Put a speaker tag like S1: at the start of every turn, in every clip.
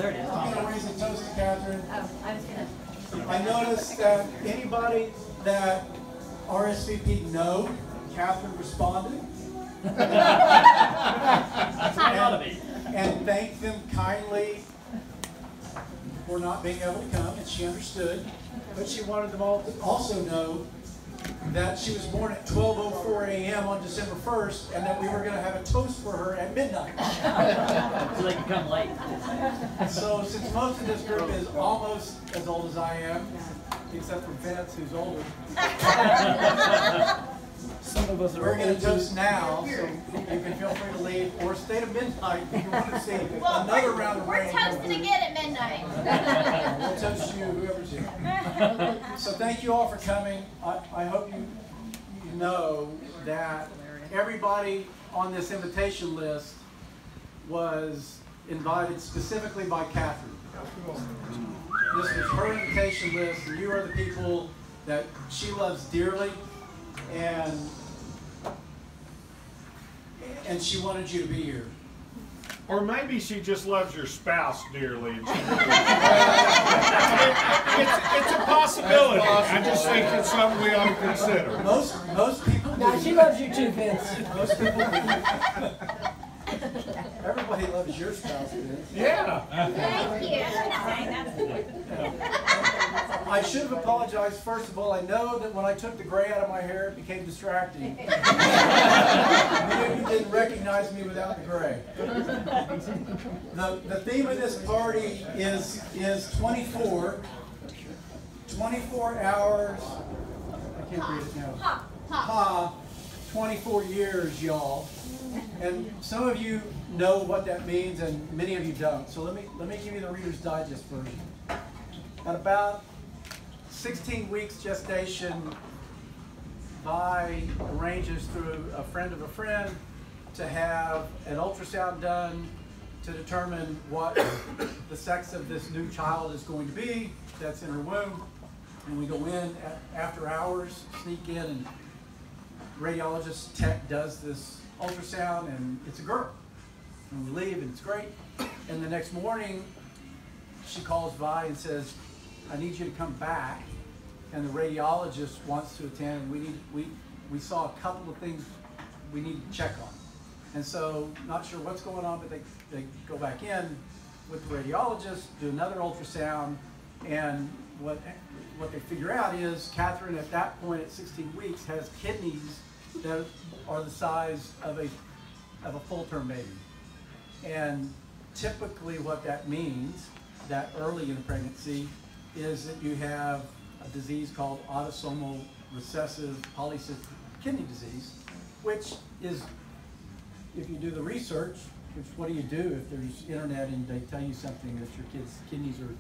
S1: there it is.
S2: I'm going to raise a toast to Catherine.
S3: Oh, I was going to.
S2: I noticed that anybody that RSVP'd no, Catherine responded. And thanked them kindly for not being able to come, and she understood. But she wanted them all to also know that she was born at 12:04 a.m. on December 1st, and that we were going to have a toast for her at midnight.
S1: So they can come late.
S2: So since most of this group is almost as old as I am, except for Vince, who's older,
S4: Some of us are
S2: we're going to toast now, so you can feel free to leave or stay to midnight if you want to see another round of
S3: We're
S2: rain.
S3: toasting again at midnight.
S2: We'll toast you, whoever's here. So thank you all for coming. I hope you know that everybody on this invitation list was invited specifically by Catherine. This was her invitation list, and you are the people that she loves dearly, and she wanted you to be here.
S5: Or maybe she just loves your spouse dearly. And it's a possibility. I just think it's something we ought to consider.
S2: Most people do.
S4: Now, she loves you too, Vince.
S2: Most people do. Everybody loves your spouse, Vince.
S5: Yeah.
S3: Thank you.
S2: I should have apologized first of all. I know that when I took the gray out of my hair, it became distracting. Many of you didn't recognize me without the gray. The theme of this party is 24 hours. I can't read it now. Ha, 24 years, y'all. And some of you know what that means, and many of you don't. So let me give you the Reader's Digest version. At about 16 weeks gestation, Vi arranges through a friend of a friend to have an ultrasound done to determine what the sex of this new child is going to be that's in her womb. And we go in after hours, sneak in, and radiologist tech does this ultrasound, and it's a girl. And we leave, and it's great. And the next morning, she calls Vi and says, I need you to come back. And the radiologist wants to attend, and we saw a couple of things we need to check on. And so, not sure what's going on, but they go back in with the radiologist, do another ultrasound, and what they figure out is Catherine, at that point at 16 weeks, has kidneys that are the size of a full-term baby. And typically what that means, that early in the pregnancy, is that you have a disease called autosomal recessive polycystic kidney disease, which is, if you do the research, which what do you do if there's internet and they tell you something that your kid's kidneys are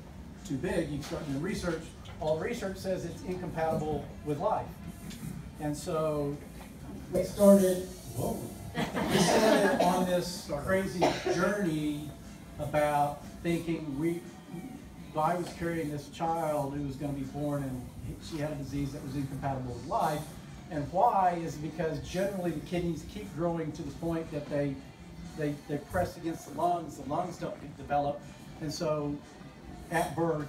S2: too big, you start doing research. All the research says it's incompatible with life. And so we started on this crazy journey about thinking Vi was carrying this child who was going to be born, and she had a disease that was incompatible with life. And why is because generally the kidneys keep growing to the point that they press against the lungs don't develop, and so at birth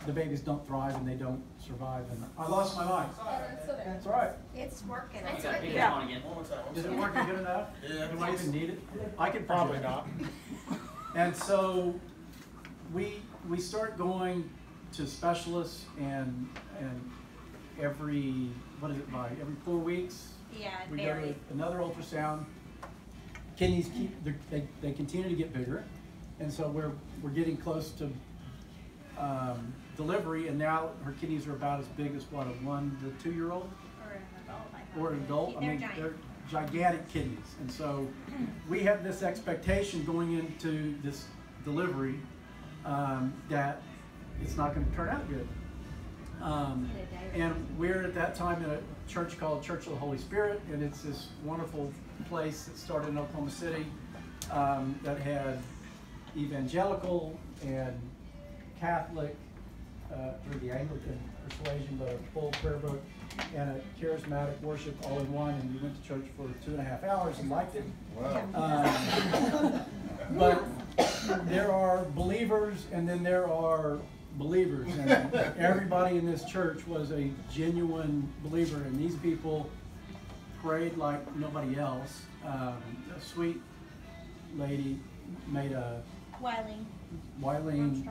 S2: the babies don't thrive and they don't survive. And I lost my mind. That's all right.
S3: It's working.
S1: Yeah.
S2: Is it working good enough?
S5: Yeah.
S2: Do I even need it? I could
S5: Probably not.
S2: And so we start going to specialists, and every 4 weeks
S3: Yeah,
S2: we go to another ultrasound. Kidneys they continue to get bigger, and so we're getting close to delivery, and now her kidneys are about as big as what, a 1 to 2 year old or an adult. I mean, they're gigantic kidneys, and so we have this expectation going into this delivery that it's not going to turn out good. And we're at that time in a church called Church of the Holy Spirit, and it's this wonderful place that started in Oklahoma City that had evangelical and Catholic, through the Anglican persuasion, but a full prayer book and a charismatic worship all in one, and we went to church for 2.5 hours and liked it.
S5: Wow.
S2: But there and then there are believers, and everybody in this church was a genuine believer, and these people prayed like nobody else. A sweet lady made Wileen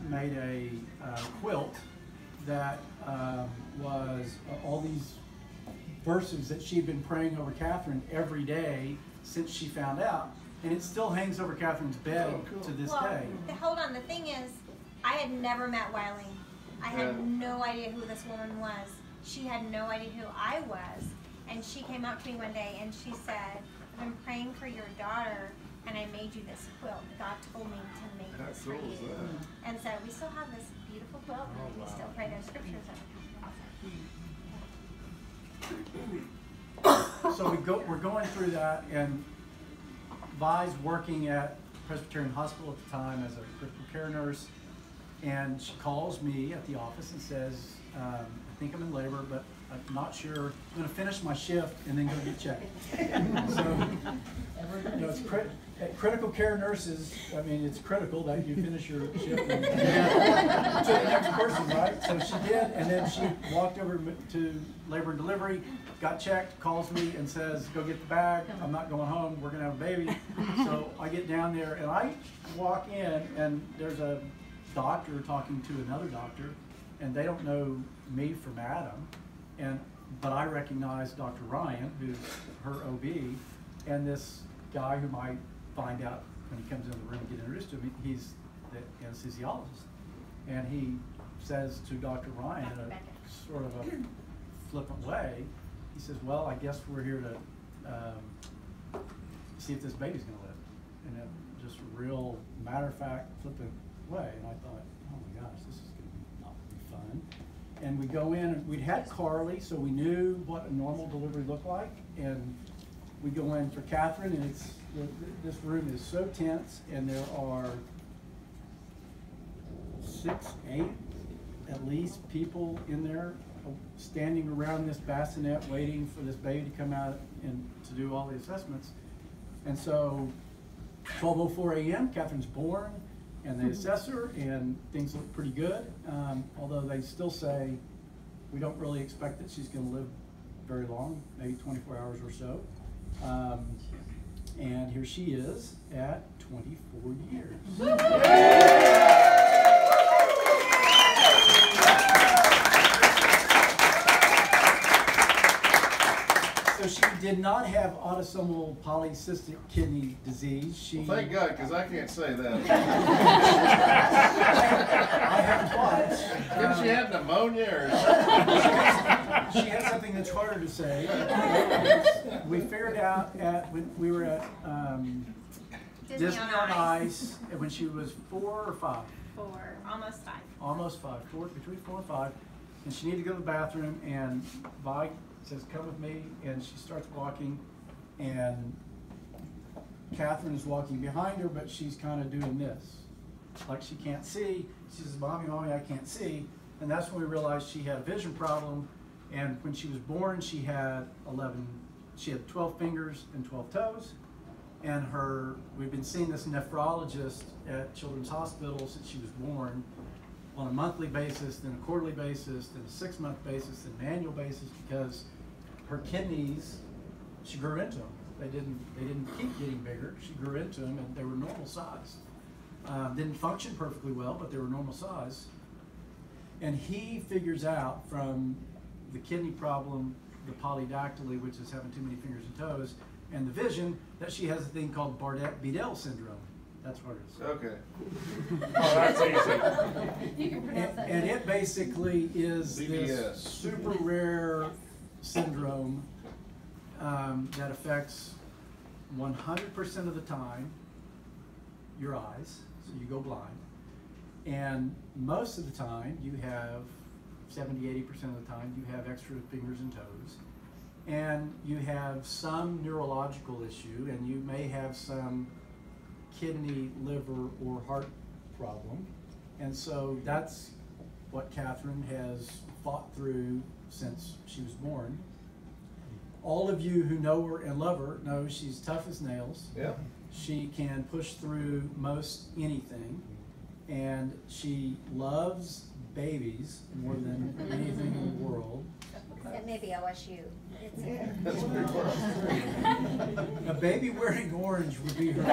S2: made a quilt that was all these verses that she'd been praying over Catherine every day since she found out, and it still hangs over Catherine's bed to this day.
S6: Hold on, the thing is, I had never met Wileen. I had no idea who this woman was. She had no idea who I was. And she came up to me one day and she said, I've been praying for your daughter and I made you this quilt. God told me to make this for you. And so we still have this beautiful quilt and we still pray those scriptures over it.
S2: So we're going through that, and Vi's working at Presbyterian Hospital at the time as a critical care nurse, and she calls me at the office and says, I think I'm in labor, but I'm not sure. I'm going to finish my shift and then go get checked. So, it's critical care nurses, I mean, it's critical that you finish your shift and to the next person, right? So she did, and then she walked over to labor and delivery, got checked, calls me and says, go get the bag. I'm not going home. We're going to have a baby. So I get down there and I walk in, and there's a doctor talking to another doctor, and they don't know me from Adam, but I recognize Dr. Ryan, who's her OB, and this guy whom I find out when he comes in the room and get introduced to me, he's the anesthesiologist, and he says to Dr. Ryan in a sort of a flippant way, he says, well, I guess we're here to see if this baby's going to live, in a just real matter-of-fact, flippant way. And I thought, oh my gosh, this is going to not be fun. And we go in, and we'd had Carly, so we knew what a normal delivery looked like. And we go in for Catherine, and this room is so tense, and there are 6, 8 at least people in there standing around this bassinet waiting for this baby to come out and to do all the assessments. And so 12:04 a.m., Catherine's born, and they assess her, and things look pretty good, although they still say we don't really expect that she's going to live very long, maybe 24 hours or so. And here she is at 24 years. So she did not have autosomal polycystic kidney disease.
S7: Well, thank God, because I can't say that.
S2: I have twice.
S7: Didn't she have pneumonia or something?
S2: She had something that's harder to say. We figured out when we were at Disney on Ice when she was 4 or 5.
S6: 4, almost 5.
S2: Almost 5, between 4 and 5, and she needed to go to the bathroom, and Vi says, come with me, and she starts walking, and Catherine is walking behind her, but she's kind of doing this, like she can't see. She says, Mommy, I can't see, and that's when we realized she had a vision problem, and when she was born, she had 12 fingers and 12 toes, and we've been seeing this nephrologist at Children's Hospital since she was born, on a monthly basis, then a quarterly basis, then a 6-month basis, then an annual basis, because her kidneys, she grew into them. They didn't keep getting bigger. She grew into them, and they were normal size. Didn't function perfectly well, but they were normal size. And he figures out from the kidney problem, the polydactyly, which is having too many fingers and toes, and the vision, that she has a thing called Bardet-Biedl syndrome. That's what it is.
S7: Okay.
S5: Oh, that's easy.
S3: You can pronounce that.
S2: And it basically is
S7: BBS.
S2: this super rare syndrome that affects 100% of the time your eyes, so you go blind. And most of the time you have 70–80% of the time you have extra fingers and toes. And you have some neurological issue, and you may have some kidney, liver, or heart problem. And so that's what Catherine has fought through since she was born. All of you who know her and love her know she's tough as nails.
S7: Yeah.
S2: She can push through most anything. and she loves babies more than anything in the world.
S6: It may be OSU. It's
S7: That's pretty close.
S2: A baby wearing orange would be her.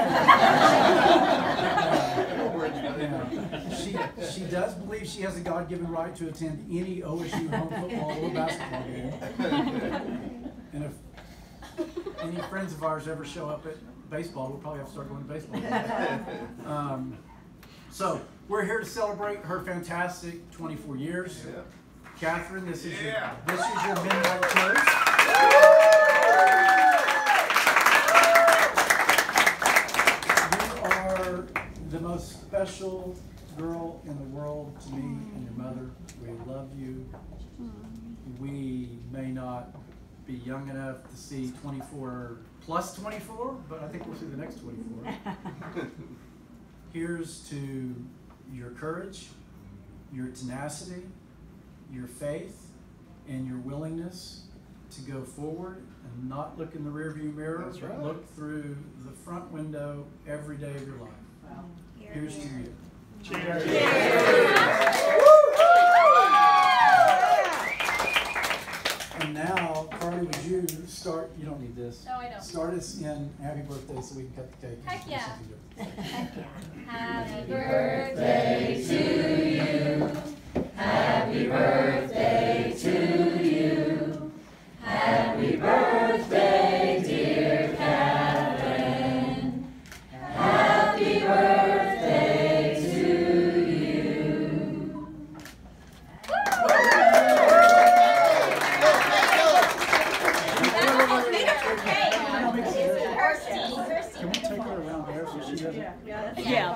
S2: She does believe she has a God-given right to attend any OSU home football or basketball game. And if any friends of ours ever show up at baseball, we'll probably have to start going to baseball. So we're here to celebrate her fantastic 24 years.
S7: Yeah.
S2: Catherine, this is your midnight toast. You are the most special girl in the world to me and your mother. We love you. We may not be young enough to see 24 plus 24, but I think we'll see the next 24. Here's to your courage, your tenacity, your faith, and your willingness to go forward and not look in the rearview mirror,
S7: That's
S2: but
S7: right.
S2: look through the front window every day of your life.
S3: Wow.
S2: Here's to you.
S5: Cheers.
S2: And now, Carly, would you start, you don't need this.
S3: No, I don't.
S2: Start us in happy birthday so we can cut the cake. and
S3: Heck
S2: do
S3: yeah.
S2: something different.
S6: Happy
S3: birthday to you. Happy birthday to you. Happy birthday, dear Catherine. Happy birthday to you.
S2: Can we take her around there so she doesn't?
S3: Yeah.